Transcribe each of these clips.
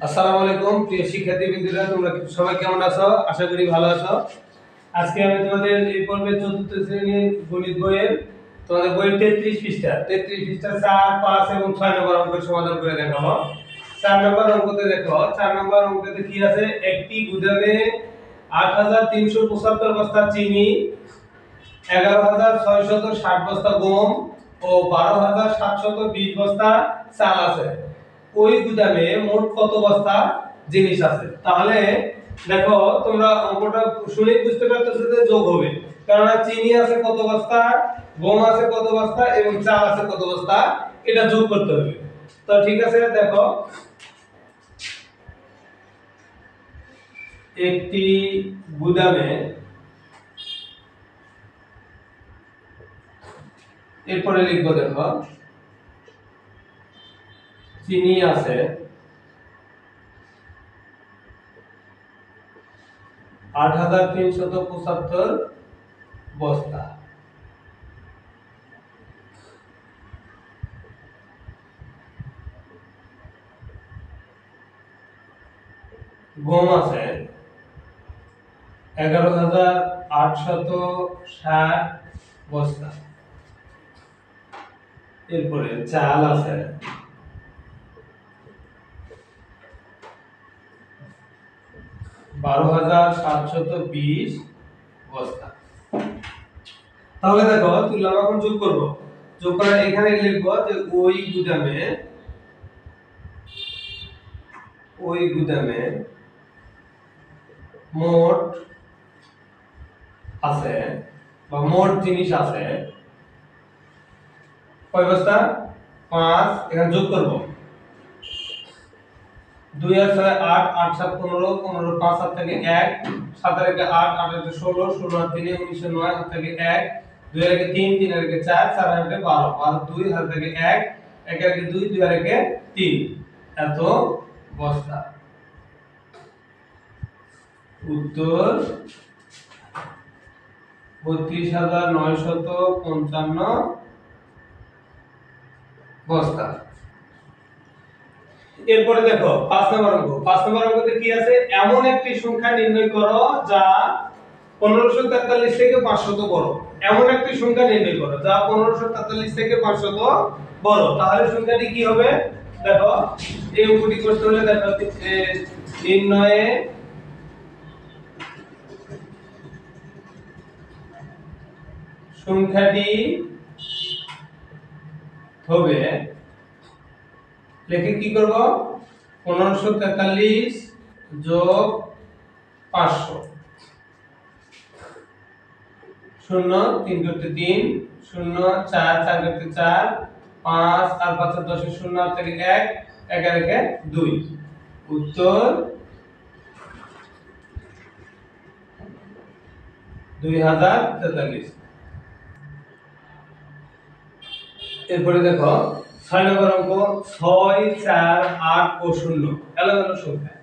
আসসালামু আলাইকুম প্রিয় শিক্ষার্থীবৃন্দরা, তোমরা সবাই কেমন আছো? আশা করি ভালো আছো। আজকে আমি তোমাদের এই পর্বে চতুর্থ শ্রেণীর গণিত বইয়ের তোমাদের বইয়ের 33 পৃষ্ঠা 4, 5 এবং 6 নম্বর অঙ্কের সমাধান করে দেখাবো। 4 নম্বর অঙ্কতে দেখো, 4 নম্বর অঙ্কতে কি আছে? একটি গুদামে 8375 বস্তা চিনি, 11660 বস্তা গম ও 12720 বস্তা চাল আছে। ওই গুদামে মোট কত বস্তা জিনিস আছে? তাহলে দেখো, তোমরা অঙ্কটা শুনেই বুঝতে পারতেছো যে যোগ হবে, কারণ চিনি আছে কত বস্তা, গম আছে কত বস্তা এবং চাল আছে কত বস্তা, এটা যোগ করতে হবে। তো ঠিক আছে, দেখো একটি গুদামে, এরপরে লিখবো দেখো চিনি আছে 8375 বস্তা, গম আছে 11860 বস্তা, এরপরে চাল আছে 12720 বস্তা। তাহলে দেখো তুলনা এখন যোগ করব। যোগ করার এখানে লিখব যে ওই গুদামে মোট আছে বা মোট জিনিস আছে কয় বস্তা? 5। এখানে যোগ করব 2 আর 6 8, 8 7 15, 15 5 হাত থেকে 1, 7 আর 1 8, 8 আর 16, 16 আর 3 19, 9 হাত থেকে 1, 2 আর 1 3, 3 আর 1 4, 4 আর 1 12, 12 2 হাত থেকে 1, 1 আর 1 2, 2 আর 1 3, এত বস্তা। উত্তর 32955 বস্তা। এরপরে দেখো 5 নম্বর অঙ্ক। 5 নম্বর অঙ্কতে কি আছে? এমন একটি সংখ্যা নির্ণয় করো যা 1543 থেকে 500 বড়। এমন একটি সংখ্যা নির্ণয় করো যা 1543 থেকে 500 বড়। তাহলে সংখ্যাটি কি হবে? দেখো এই অঙ্কটি করতে হলে দেখো নির্ণয়ে সংখ্যাটি হবে, লিখে কি করব? 1543 যোগ 500, 0 3 করতে 3, 0 4 4 করতে 4, 5 আর 5 10 0 আর থেকে 1, 1 আর 1 2। উত্তর 2043। এরপরে দেখো 6 নম্বর অঙ্ক। 6 4 8 ও 0 এলোমেলো সংখ্যা।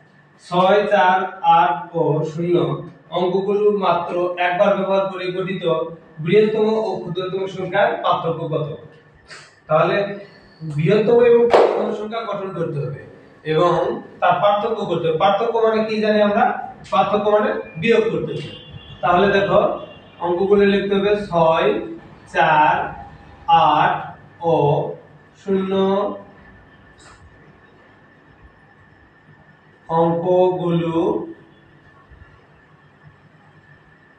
6 4 8 ও 0 অঙ্কগুলো মাত্র একবার ব্যবহার করে গঠিত বৃহত্তম ও ক্ষুদ্রতম সংখ্যার পার্থক্য কত? তাহলে বৃহত্তম এবং ক্ষুদ্রতম সংখ্যা গঠন করতে হবে এবং তার পার্থক্য করতে হবে। পার্থক্য মানে কি জানি আমরা? পার্থক্য মানে বিয়োগ করতে হবে। তাহলে দেখো অঙ্কগুলো লিখতে হবে 6 4 8 ও 0 অঙ্কগুলো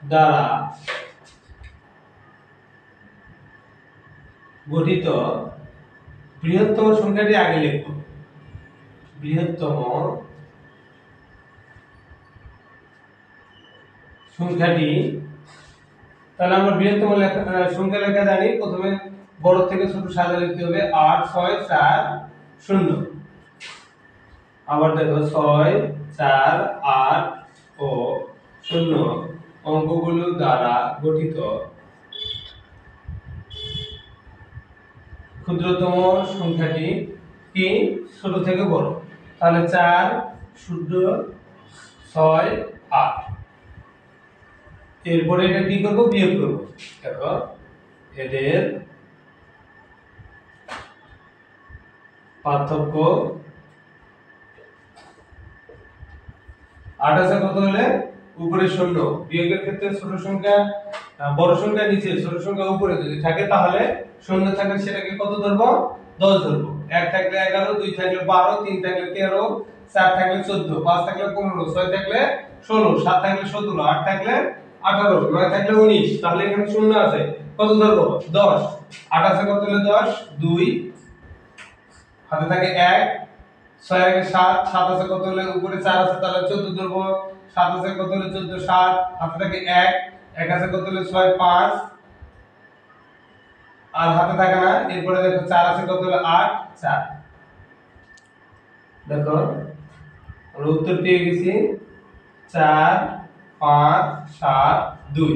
দ্বারা গঠিত বৃহত্তম সংখ্যাটি আগে লিখব। বৃহত্তম সংখ্যাটি, তাহলে আমরা বৃহত্তম সংখ্যা লেখা জানি। প্রথমে বড় থেকে ছোট সাজা লিখতে হবে 8 6 4 0। আবার দেখো 6 4 8 ও 0 অঙ্কগুলো দ্বারা গঠিত ক্ষুদ্রতম সংখ্যাটি কি? ছোট থেকে বড়। তাহলে 4 0 6 8। এরপরে এটা কি করব? বিয়োগ করব। দেখো এদের পার্থক্য 8 আছে কত হলে উপরে শূন্য। বিয়োগের ক্ষেত্রে ছোট সংখ্যা বড় সংখ্যা নিচে, ছোট সংখ্যা উপরে যদি থাকে তাহলে শূন্য থাকলে সেটাকে কত ধরবো? 10 ধরবো। 1 থাকলে 11, 2 থাকলে 12, 3 থাকলে 13, 4 থাকলে 14, 5 থাকলে 15, 6 থাকলে 16, 7 থাকলে 17, 8 থাকলে 18, 9 থাকলে 19। তাহলে এখানে শূন্য আছে, কত ধরবো? 10। 8 আছে কত হলে 10? 2, হাতে থাকে 1, 6 আগে 7, 7 আছে কত হলে উপরে 4 আছে তাহলে 14 ধরবো। 7 আছে কত হলে 14, 7, হাতে থাকে 1, 1 আছে কত হলে 6, 5, আর হাতে থাকে না। এরপরে দেখো 4 আছে কত হলে 8, 4। দেখো আমরা উত্তর পেয়ে গেছি 4, 5, 7, 2।